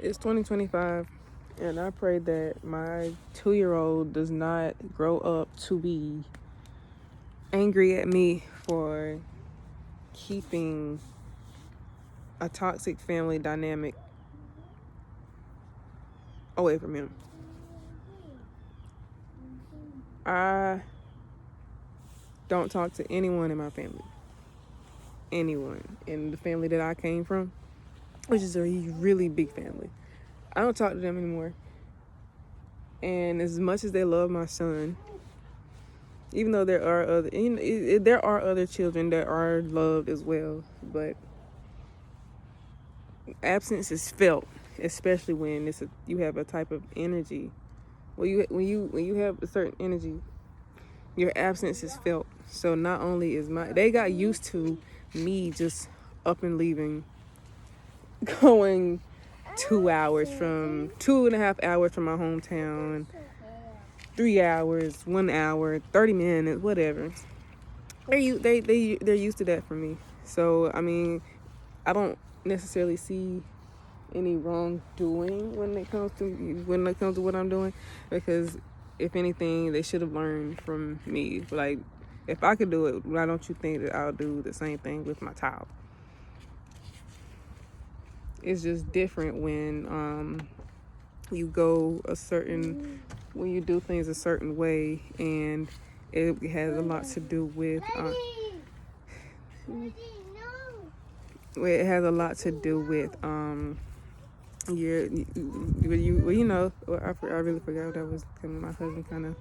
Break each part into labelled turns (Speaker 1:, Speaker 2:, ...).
Speaker 1: It's 2025, and I pray that my 2-year-old does not grow up to be angry at me for keeping a toxic family dynamic away from him. I don't talk to anyone in my family. Anyone in the family that I came from, which is a really big family. I don't talk to them anymore. And as much as they love my son, even though there are other children that are loved as well, but absence is felt, especially when you have a type of energy. When you have a certain energy, your absence is felt. So not only they got used to me just up and leaving, going 2.5 hours from my hometown, 3 hours, 1 hour, 30 minutes, whatever. They're used to that from me. So I mean, I don't necessarily see any wrongdoing when it comes to what I'm doing, because if anything, they should have learned from me. Like, if I could do it, why don't you think that I'll do the same thing with my child? It's just different when when you do things a certain way, and it has a lot to do with I really forgot what that was. My husband kind of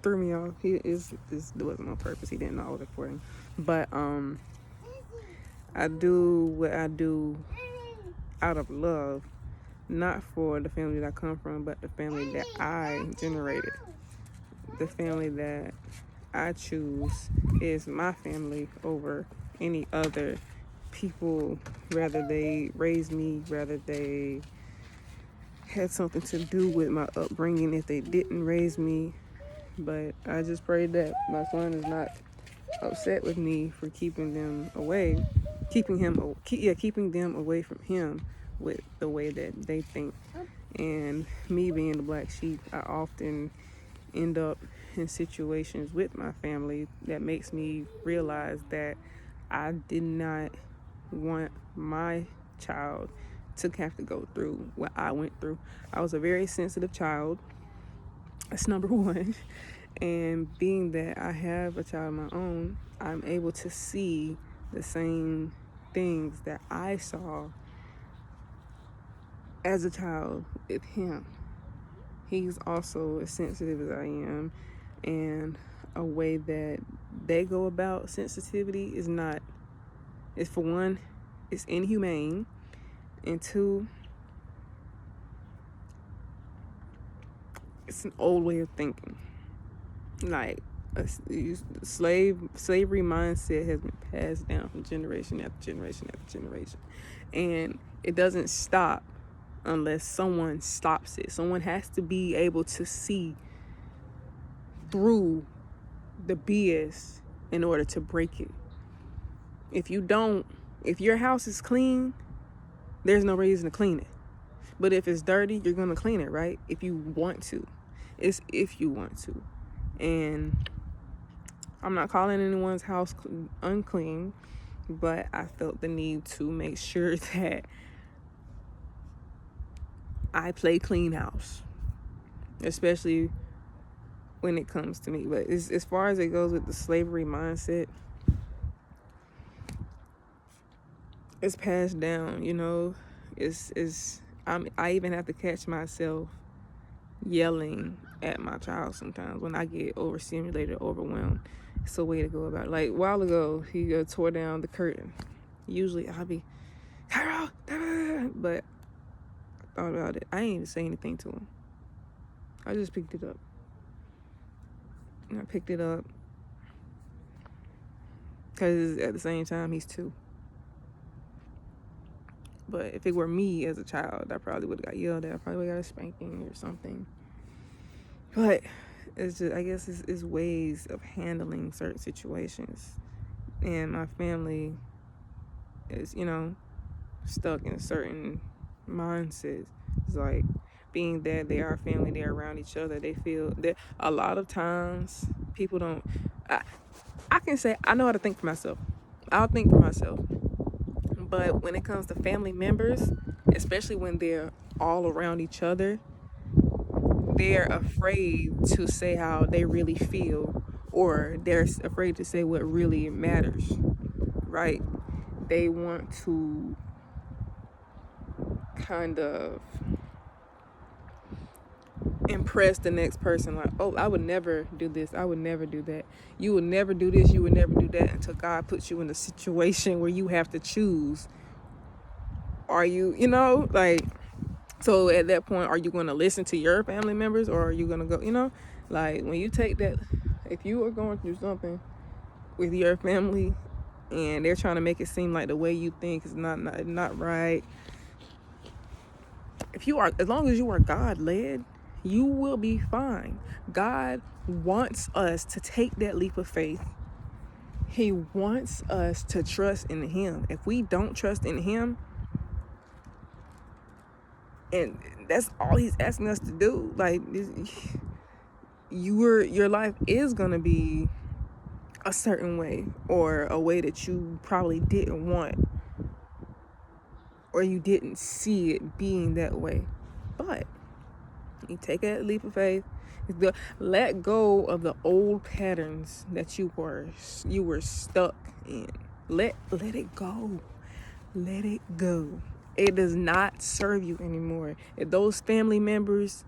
Speaker 1: threw me off. This wasn't on purpose. He didn't know I was recording, but I do what I do out of love, not for the family that I come from, but the family that I generated. The family that I choose is my family over any other people, rather they raised me, rather they had something to do with my upbringing if they didn't raise me. But I just pray that my son is not upset with me for keeping them away from him with the way that they think. And me being the black sheep, I often end up in situations with my family that makes me realize that I did not want my child to have to go through what I went through. I was a very sensitive child. That's number one. And being that I have a child of my own, I'm able to see the same things that I saw as a child with him. He's also as sensitive as I am, and a way that they go about sensitivity is for one, it's inhumane, and two, it's an old way of thinking. Like, slavery mindset has been passed down from generation after generation after generation, and it doesn't stop unless someone stops it. Someone has to be able to see through the BS in order to break it. If your house is clean, there's no reason to clean it. But if it's dirty, you're gonna clean it, right? If you want to. It's if you want to. And I'm not calling anyone's house unclean, but I felt the need to make sure that I play clean house, especially when it comes to me. But as far as it goes with the slavery mindset, it's passed down, I even have to catch myself yelling at my child sometimes when I get overstimulated, overwhelmed. It's a way to go about it. Like, a while ago, he tore down the curtain. Usually I'll be, Carol, but I thought about it. I ain't even say anything to him. I just picked it up. And I picked it up because at the same time, he's 2. But if it were me as a child, I probably would have got yelled at. I probably would have got a spanking or something. But it's just, I guess it's ways of handling certain situations. And my family is, stuck in certain mindsets. It's like being that they are family, they're around each other. They feel that a lot of times people don't. I can say I know how to think for myself. I'll think for myself. But when it comes to family members, especially when they're all around each other, they're afraid to say how they really feel, or they're afraid to say what really matters, right? They want to kind of impress the next person, like, oh, I would never do this, I would never do that, you would never do this, you would never do that, until God puts you in a situation where you have to choose. Are you, like, so at that point, are you going to listen to your family members, or are you going to go, like, when you take that, if you are going through something with your family and they're trying to make it seem like the way you think is not right, as long as you are God led, you will be fine. God wants us to take that leap of faith. He wants us to trust in him. If we don't trust in him, and that's all he's asking us to do, like, your life is gonna be a certain way, or a way that you probably didn't want, or you didn't see it being that way. But you take a leap of faith. Let go of the old patterns that you were stuck in. Let it go. Let it go. It does not serve you anymore. If those family members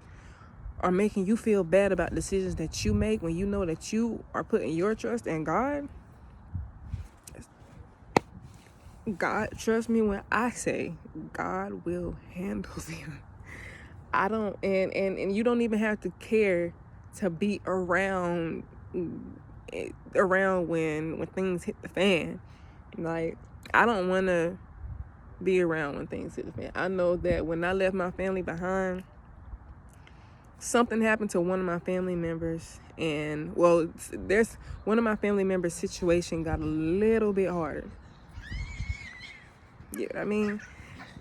Speaker 1: are making you feel bad about decisions that you make, when you know that you are putting your trust in God, trust me when I say God will handle them. I don't, and you don't even have to care to be around when things hit the fan. Like, I don't want to be around when things hit the fan. I know that when I left my family behind, something happened to one of my family members, and there's one of my family members' situation got a little bit harder. Yeah, I mean,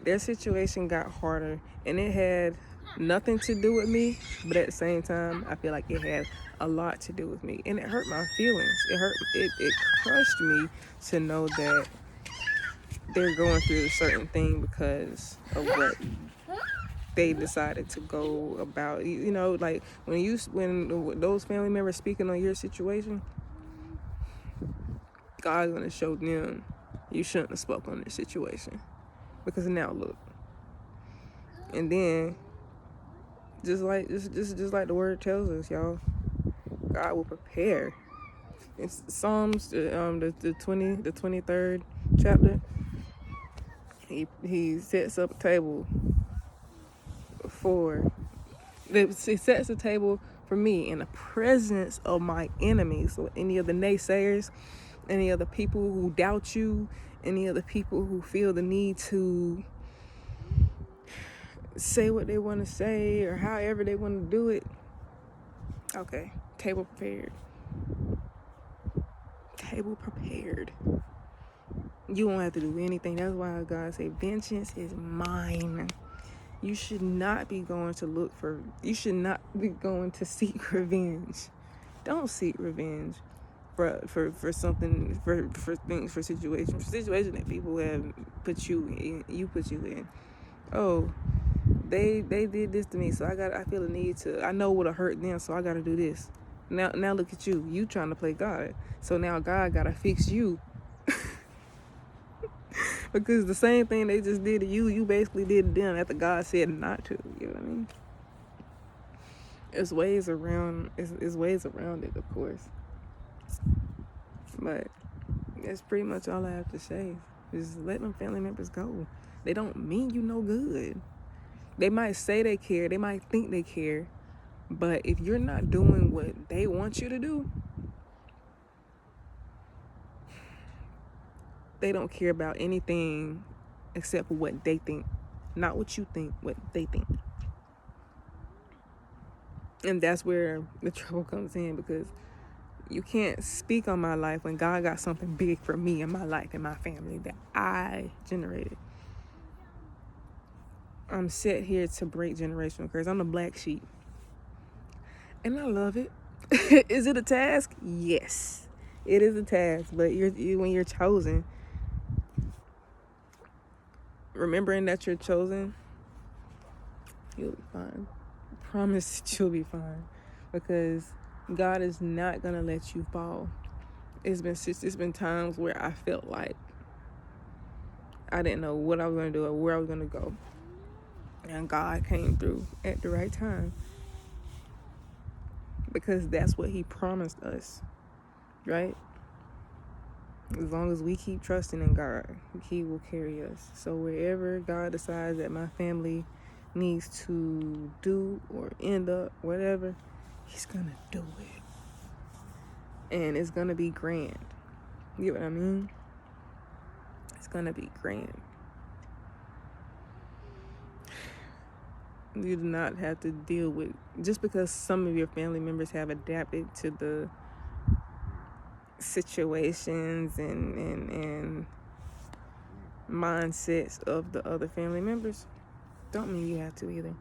Speaker 1: their situation got harder, and it had nothing to do with me, but at the same time, I feel like it had a lot to do with me, and it hurt my feelings. It crushed me to know that they're going through a certain thing because of what they decided to go about. Like, when those family members speaking on your situation, God's gonna show them you shouldn't have spoke on this situation, because now look. And then, just like the word tells us, y'all, God will prepare. It's Psalms, the 23rd chapter. He sets up a table he sets a table for me in the presence of my enemies. So any of the naysayers, any of the people who doubt you, any of the people who feel the need to say what they want to say or however they want to do it, okay, table prepared. Table prepared. You won't have to do anything. That's why God say, vengeance is mine. You should not be going to seek revenge. Don't seek revenge for something, for things, for situations that people have put you in. Oh, they did this to me, so I feel a need to, I know what'll hurt them, so I gotta do this. Now look at you trying to play God. So now God gotta fix you. Because the same thing they just did to you basically did to them after God said not to. You know what I mean? There's ways around it, of course. But that's pretty much all I have to say. Just let them family members go. They don't mean you no good. They might say they care, they might think they care, but if you're not doing what they want you to do, they don't care about anything except for what they think. Not what you think, what they think. And that's where the trouble comes in, because you can't speak on my life when God got something big for me in my life and my family that I generated. I'm set here to break generational curse. I'm the black sheep. And I love it. Is it a task? Yes. It is a task. But when you're chosen, remembering that you're chosen, you'll be fine. I promise that you'll be fine. Because God is not going to let you fall. It's been times where I felt like I didn't know what I was going to do or where I was going to go. And God came through at the right time. Because that's what he promised us, right? As long as we keep trusting in God, he will carry us. So wherever God decides that my family needs to do or end up, whatever, he's going to do it. And it's going to be grand. You know what I mean? It's going to be grand. You do not have to deal with, just because some of your family members have adapted to the situations and mindsets of the other family members, don't mean you have to either.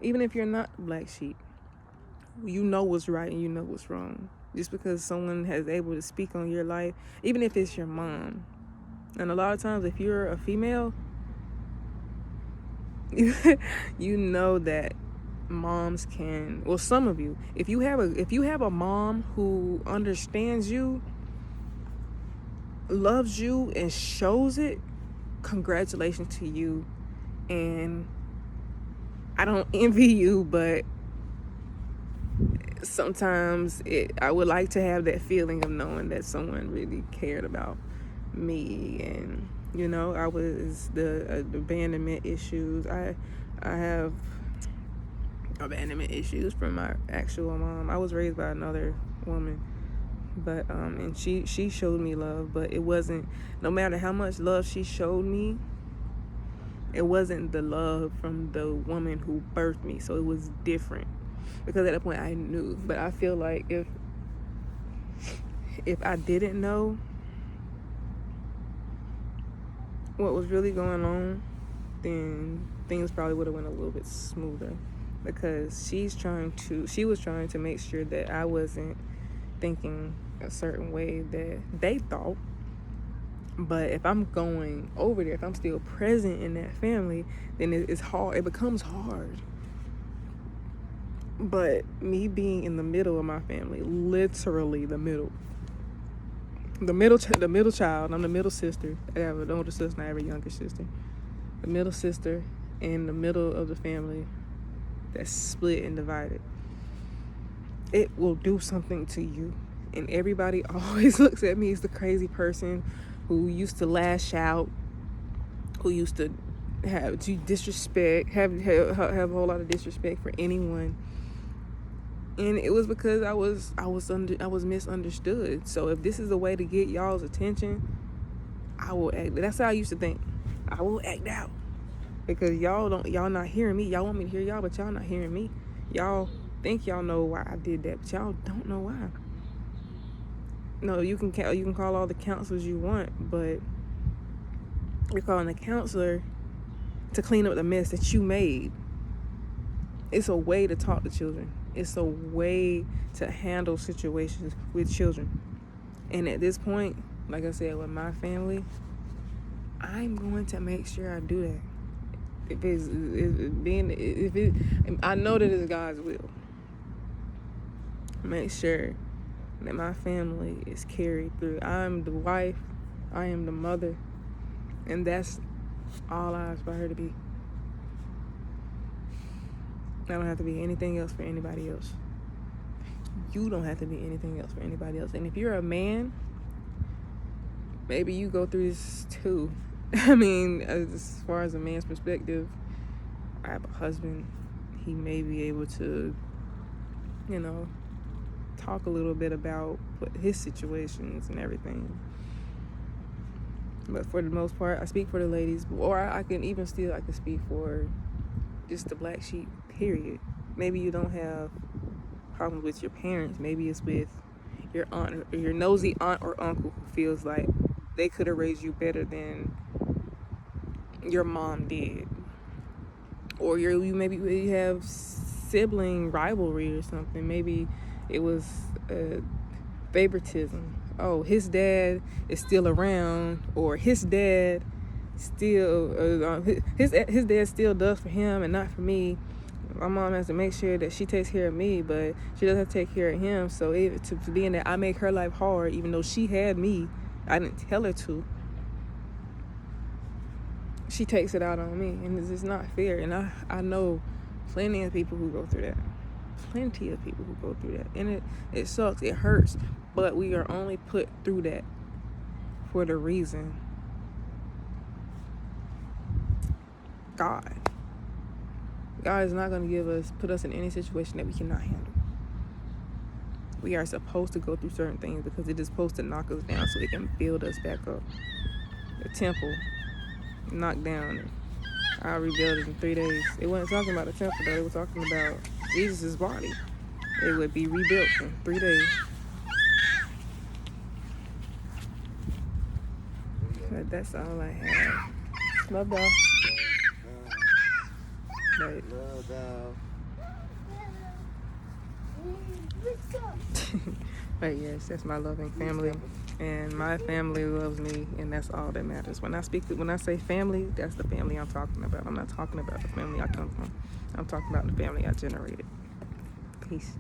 Speaker 1: Even if you're not black sheep, you know what's right and you know what's wrong. Just because someone has able to speak on your life, even if it's your mom. And a lot of times if you're a female, you know that moms can, well, some of you, if you have a mom who understands you, loves you, and shows it, congratulations to you. And I don't envy you, but sometimes I would like to have that feeling of knowing that someone really cared about me. And I was the abandonment issues. I have abandonment issues from my actual mom. I was raised by another woman, but and she showed me love, but it wasn't, no matter how much love she showed me, it wasn't the love from the woman who birthed me. So it was different, because at that point I knew. But I feel like if I didn't know what was really going on, then things probably would have went a little bit smoother, because she was trying to make sure that I wasn't thinking a certain way that they thought. But if I'm going over there, if I'm still present in that family, then it's hard. It becomes hard. But me being in the middle of my family, literally the middle child, I'm the middle sister. I have an older sister and I have a younger sister. The middle sister in the middle of the family that's split and divided. It will do something to you. And everybody always looks at me as the crazy person who used to lash out, who used to have disrespect, have a whole lot of disrespect for anyone. And it was because I was misunderstood. So if this is a way to get y'all's attention, I will act. That's how I used to think. I will act out, because y'all not hearing me. Y'all want me to hear y'all, but y'all not hearing me. Y'all think y'all know why I did that, but y'all don't know why. No, you can call all the counselors you want, but you're calling a counselor to clean up the mess that you made. It's a way to talk to children. It's a way to handle situations with children. And at this point, like I said, with my family, I'm going to make sure I do that. I know that it's God's will. Make sure that my family is carried through. I'm the wife, I am the mother, and that's all I aspire to be. I don't have to be anything else for anybody else. You don't have to be anything else for anybody else. And if you're a man, maybe you go through this too. I mean, as far as a man's perspective, I have a husband. He may be able to, talk a little bit about his situations and everything. But for the most part, I speak for the ladies, or I can speak for just the black sheep, period. Maybe you don't have problems with your parents. Maybe it's with your aunt, or your nosy aunt or uncle who feels like they could have raised you better than your mom did. Or you maybe you have sibling rivalry or something. Maybe it was favoritism. Oh, his dad is still around, or his dad still his dad still does for him and not for me. My mom has to make sure that she takes care of me, but she doesn't take care of him. So to being that I make her life hard, even though she had me, I didn't tell her to. She takes it out on me, and it's just not fair. And I know plenty of people who go through that. Plenty of people who go through that, and it sucks. It hurts, but we are only put through that for the reason God is not going to put us in any situation that we cannot handle. We are supposed to go through certain things because it is supposed to knock us down so it can build us back up. The temple knocked down, and I'll rebuild it in 3 days. It wasn't talking about the temple though. It was talking about Jesus' body. It would be rebuilt in 3 days. But that's all I have. Love y'all. Right. But yes, that's my loving family, and my family loves me, and that's all that matters. When I say family, that's the family I'm talking about. I'm not talking about the family I come from. I'm talking about the family I generated. Peace.